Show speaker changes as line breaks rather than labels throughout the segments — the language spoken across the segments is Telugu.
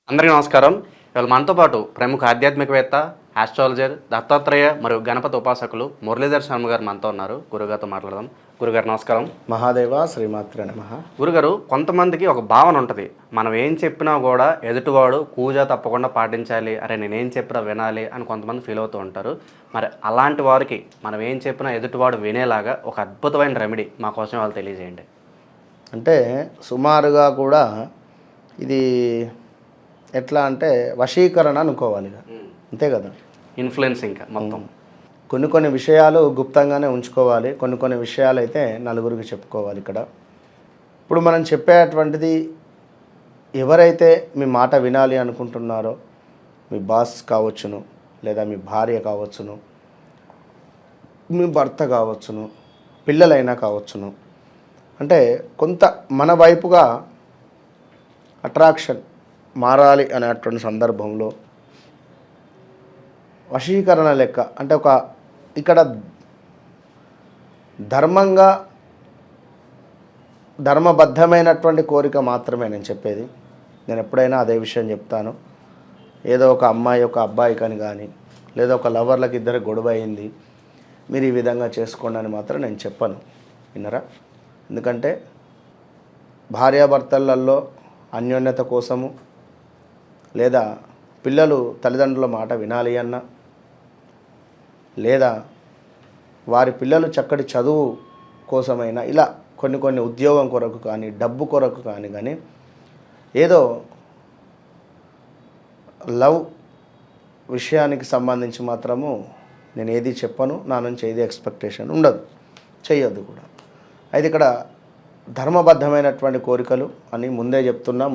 అందరికీ నమస్కారం. ఇవాళ మనతో పాటు ప్రముఖ ఆధ్యాత్మికవేత్త, ఆస్ట్రాలజర్, దత్తాత్రేయ మరియు గణపతి ఉపాసకులు మురళీధర్ శర్మ గారు మనతో ఉన్నారు. గురుగారితో మాట్లాడదాం. గురుగారు నమస్కారం.
మహాదేవ శ్రీమాత్రే నమః.
గురుగారు, కొంతమందికి ఒక భావన ఉంటుంది, మనం ఏం చెప్పినా కూడా ఎదుటివాడు కూజ తప్పకుండా పాటించాలి, అరే నేనేం చెప్పినా వినాలి అని కొంతమంది ఫీల్ అవుతూ ఉంటారు. మరి అలాంటి వారికి మనం ఏం చెప్పినా ఎదుటివాడు వినేలాగా ఒక అద్భుతమైన రెమెడీ మా కోసం వాళ్ళు తెలియజేయండి.
అంటే సుమారుగా కూడా ఇది ఎట్లా అంటే వశీకరణ అనుకోవాలి, అంతే కదా.
ఇన్ఫ్లుయెన్స్ ఇంకా మొత్తం
కొన్ని విషయాలు గుప్తంగానే ఉంచుకోవాలి, కొన్ని విషయాలు అయితే నలుగురికి చెప్పుకోవాలి. ఇక్కడ ఇప్పుడు మనం చెప్పేటువంటిది ఎవరైతే మీ మాట వినాలి అనుకుంటున్నారో, మీ బాస్ కావచ్చును, లేదా మీ భార్య కావచ్చును, మీ భర్త కావచ్చును, పిల్లలైనా కావచ్చును, అంటే కొంత మన వైపుగా అట్రాక్షన్ మారాలి అనేటువంటి సందర్భంలో వశీకరణ లెక్క, అంటే ఒక ఇక్కడ ధర్మబద్ధమైనటువంటి కోరిక మాత్రమే నేను చెప్పేది. నేను ఎప్పుడైనా అదే విషయం చెప్తాను. ఏదో ఒక అమ్మాయి ఒక అబ్బాయి కానీ లేదా ఒక లవర్లకి ఇద్దరు గొడవ అయింది, మీరు ఈ విధంగా చేసుకోండి అని మాత్రం నేను చెప్పను. విన్నరా? ఎందుకంటే భార్యాభర్తలలో అన్యోన్యత కోసము, లేదా పిల్లలు తల్లిదండ్రుల మాట వినాలి అన్న, లేదా వారి పిల్లలు చక్కటి చదువు కోసమైనా, ఇలా కొన్ని ఉద్యోగం కొరకు కానీ డబ్బు కొరకు కానీ ఏదో లవ్ విషయానికి సంబంధించి మాత్రము నేను ఏది చెప్పను, నా నుంచి ఏది ఎక్స్పెక్టేషన్ ఉండదు, చెయ్యొద్దు కూడా. అయితే ఇక్కడ ధర్మబద్ధమైనటువంటి కోరికలు అని ముందే చెప్తున్నా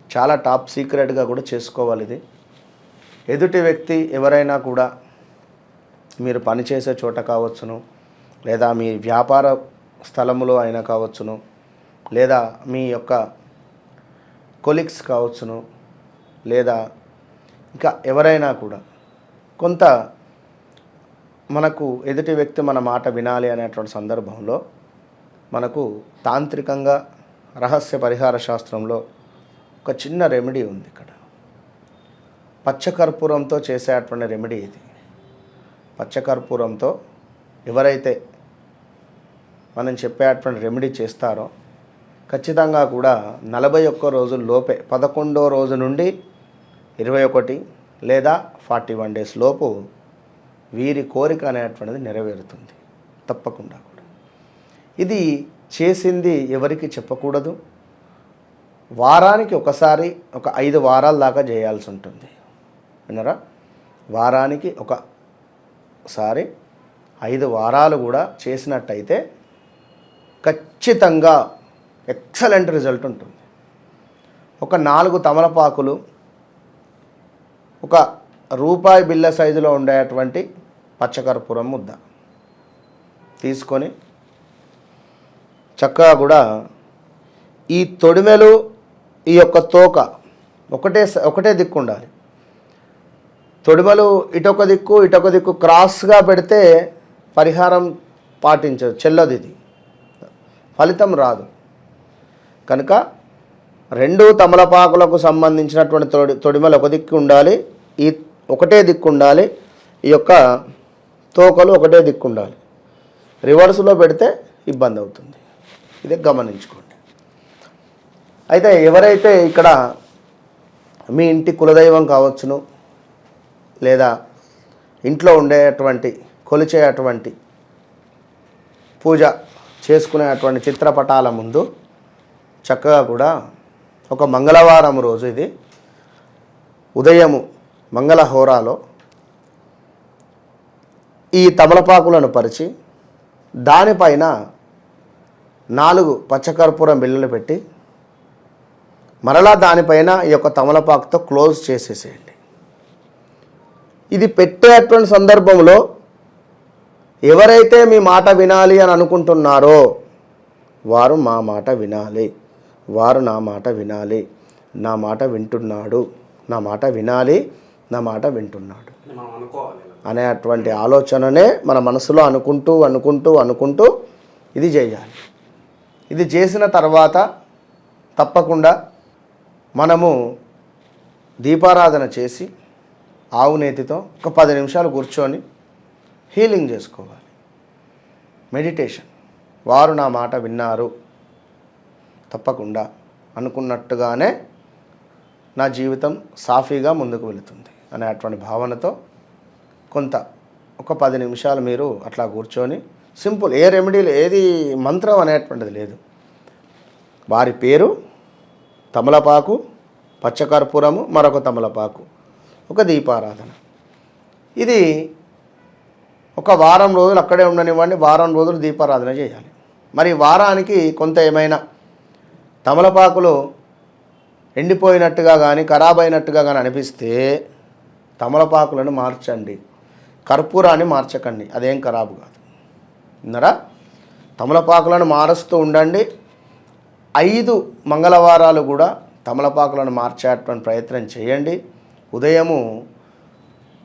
చాలా టాప్ సీక్రెట్గా కూడా చేసుకోవాలి. ఇది ఎదుటి వ్యక్తి ఎవరైనా కూడా, మీరు పనిచేసే చోట కావచ్చును, లేదా మీ వ్యాపార స్థలములో అయినా కావచ్చును, లేదా మీ యొక్క కొలీగ్స్ కావచ్చును, లేదా ఇంకా ఎవరైనా కూడా కొంత మనకు ఎదుటి వ్యక్తి మన మాట వినాలి అనేటువంటి సందర్భంలో మనకు తాంత్రికంగా రహస్య పరిహార శాస్త్రంలో ఒక చిన్న రెమెడీ ఉంది. ఇక్కడ పచ్చకర్పూరంతో చేసేటువంటి రెమెడీ ఇది. పచ్చకర్పూరంతో ఎవరైతే మనం చెప్పేటువంటి రెమెడీ చేస్తారో ఖచ్చితంగా కూడా 41 రోజుల లోపే, 11వ రోజు నుండి 21 లేదా 41 డేస్ లోపు వీరి కోరిక అనేటువంటిది నెరవేరుతుంది తప్పకుండా కూడా. ఇది చేసింది ఎవరికి చెప్పకూడదు. వారానికి ఒకసారి ఒక 5 వారాల దాకా చేయాల్సి ఉంటుంది. విన్నారా? వారానికి ఒకసారి 5 వారాలు కూడా చేసినట్టయితే ఖచ్చితంగా ఎక్సలెంట్ రిజల్ట్ ఉంటుంది. ఒక 4 తమలపాకులు, ఒక రూపాయి బిళ్ళ సైజులో ఉండేటువంటి పచ్చకర్పూరం ముద్ద తీసుకొని చక్కగా కూడా ఈ తొడిమెలు, ఈ యొక్క తోక ఒకటే దిక్కు ఉండాలి. తొడిమలు ఇటొక దిక్కు క్రాస్గా పెడితే పరిహారం పాటించదు, చెల్లదు, ఇది ఫలితం రాదు. కనుక 2 తమలపాకులకు సంబంధించినటువంటి తొడిమలు ఒక దిక్కు ఉండాలి, ఈ ఒకటే దిక్కు ఉండాలి, ఈ యొక్క తోకలు ఒకటే దిక్కు ఉండాలి. రివర్స్లో పెడితే ఇబ్బంది అవుతుంది. ఇదే గమనించుకోండి. అయితే ఎవరైతే ఇక్కడ మీ ఇంటి కులదైవం కావచ్చును, లేదా ఇంట్లో ఉండేటువంటి కొలిచేటువంటి పూజ చేసుకునేటువంటి చిత్రపటాల ముందు చక్కగా కూడా ఒక మంగళవారం రోజు, ఇది ఉదయము మంగళహోరాలో ఈ తమలపాకులను పరిచి దానిపైన 4 పచ్చకర్పూరం బిళ్ళలు పెట్టి మరలా దానిపైన ఈ యొక్క తమలపాకుతో క్లోజ్ చేసేసేయండి. ఇది పెట్టేటువంటి సందర్భంలో ఎవరైతే మీ మాట వినాలి అని అనుకుంటున్నారో వారు మా మాట వినాలి, వారు నా మాట వినాలి, నా మాట వింటున్నాడు, నా మాట వినాలి, నా మాట వింటున్నాడు అనేటువంటి ఆలోచననే మన మనసులో అనుకుంటూ ఇది చేయాలి. ఇది చేసిన తర్వాత తప్పకుండా మనము దీపారాధన చేసి ఆవు నేతితో ఒక 10 నిమిషాలు కూర్చొని హీలింగ్ చేసుకోవాలి. మెడిటేషన్. వారు నా మాట విన్నారు, తప్పకుండా అనుకున్నట్టుగానే నా జీవితం సాఫీగా ముందుకు వెళుతుంది అనేటువంటి భావనతో ఒక 10 నిమిషాలు మీరు అట్లా కూర్చొని సింపుల్, ఏ రెమెడీలు, ఏది మంత్రం అనేటువంటిది లేదు. వారి పేరు, తమలపాకు, పచ్చకర్పూరము, మరొక తమలపాకు, ఒక దీపారాధన. ఇది ఒక వారం రోజులు అక్కడే ఉండనివ్వండి, వారం రోజులు దీపారాధన చేయాలి. మరి వారానికి కొంత ఏమైనా తమలపాకులు ఎండిపోయినట్టుగా కానీ ఖరాబ్ అయినట్టుగా కానీ అనిపిస్తే తమలపాకులను మార్చండి, కర్పూరాన్ని మార్చకండి, అదేం ఖరాబు కాదు. విన్నారా? తమలపాకులను మారుస్తూ ఉండండి. 5 మంగళవారాలు కూడా తమలపాకులను మార్చేటువంటి ప్రయత్నం చేయండి. ఉదయము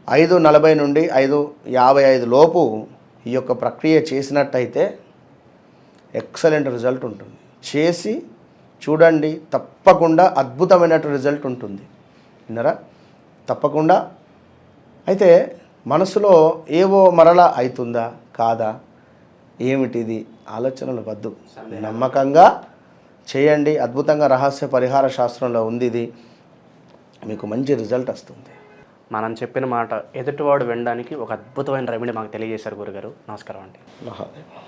5:40 నుండి 5:55 లోపు ఈ యొక్క ప్రక్రియ చేసినట్టయితే ఎక్సలెంట్ రిజల్ట్ ఉంటుంది. చేసి చూడండి, తప్పకుండా అద్భుతమైనటువంటి రిజల్ట్ ఉంటుంది. విన్నారా? తప్పకుండా. అయితే మనసులో ఏవో మరలా అవుతుందా కాదా ఏమిటిది ఆలోచనలు వద్దు, నమ్మకంగా చేయండి. అద్భుతంగా రహస్య పరిహార శాస్త్రంలో ఉంది ఇది. మీకు మంచి రిజల్ట్ వస్తుంది.
మనం చెప్పిన మాట ఎదుటివాడు వినడానికి ఒక అద్భుతమైన రెమెడీ మాకు తెలియజేశారు గురుగారు. నమస్కారం అండి.
మహాదేవ్.